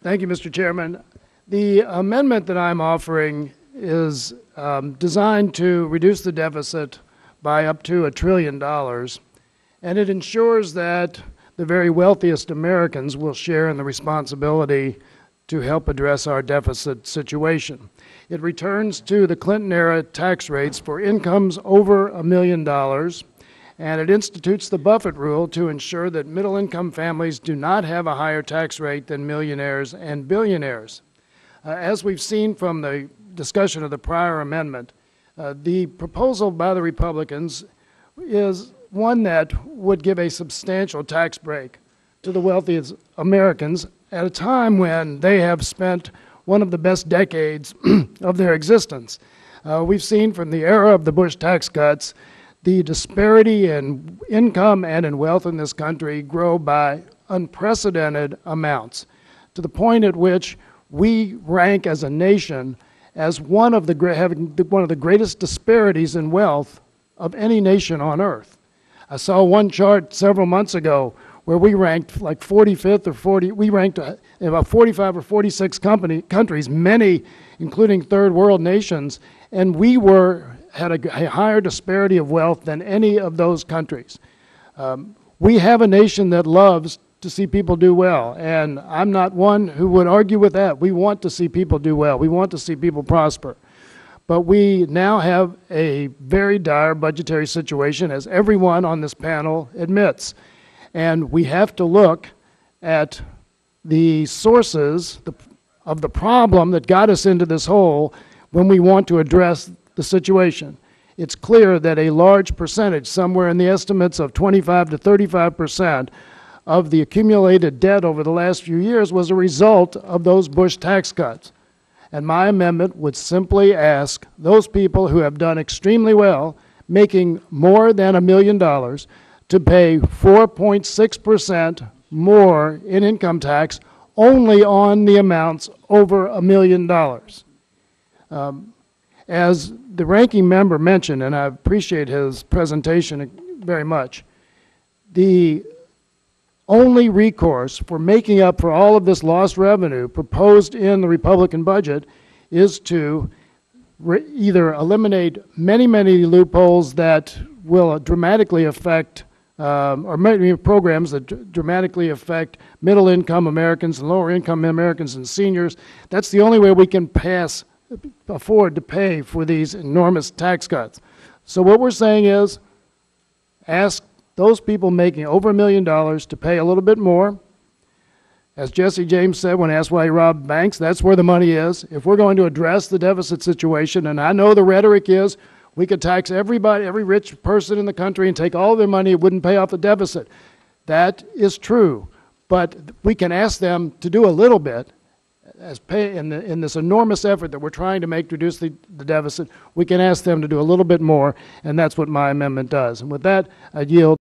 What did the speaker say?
Thank you, Mr. Chairman. The amendment that I'm offering is designed to reduce the deficit by up to $1 trillion, and it ensures that the very wealthiest Americans will share in the responsibility to help address our deficit situation. It returns to the Clinton-era tax rates for incomes over $1 million, and it institutes the Buffett rule to ensure that middle-income families do not have a higher tax rate than millionaires and billionaires. As we've seen from the discussion of the prior amendment, the proposal by the Republicans is one that would give a substantial tax break to the wealthiest Americans at a time when they have spent one of the best decades of their existence. We've seen from the era of the Bush tax cuts the disparity in income and in wealth in this country grow by unprecedented amounts, to the point at which we rank as a nation as one of the greatest disparities in wealth of any nation on earth. I saw one chart several months ago where we ranked like 45th or 40, we ranked in about 45 or 46 countries, many including third world nations, and we had a higher disparity of wealth than any of those countries. We have a nation that loves to see people do well, and I'm not one who would argue with that. We want to see people do well. We want to see people prosper. But we now have a very dire budgetary situation, as everyone on this panel admits. And we have to look at the sources of the problem that got us into this hole when we want to address the situation. It's clear that a large percentage, somewhere in the estimates of 25 to 35%, of the accumulated debt over the last few years was a result of those Bush tax cuts. And my amendment would simply ask those people who have done extremely well, making more than $1 million, to pay 4.6% more in income tax only on the amounts over $1 million. As the ranking member mentioned, and I appreciate his presentation very much, the only recourse for making up for all of this lost revenue proposed in the Republican budget is to either eliminate many loopholes that will dramatically affect, or many programs that dramatically affect middle-income Americans and lower-income Americans and seniors. That's the only way we can afford to pay for these enormous tax cuts. So what we're saying is, ask those people making over $1 million to pay a little bit more. As Jesse James said when asked why he robbed banks, that's where the money is. If we're going to address the deficit situation, and I know the rhetoric is we could tax everybody, every rich person in the country and take all their money, it wouldn't pay off the deficit. That is true, but we can ask them to do a little bit in this enormous effort that we're trying to make to reduce the deficit. We can ask them to do a little bit more, and that's what my amendment does. And with that, I yield.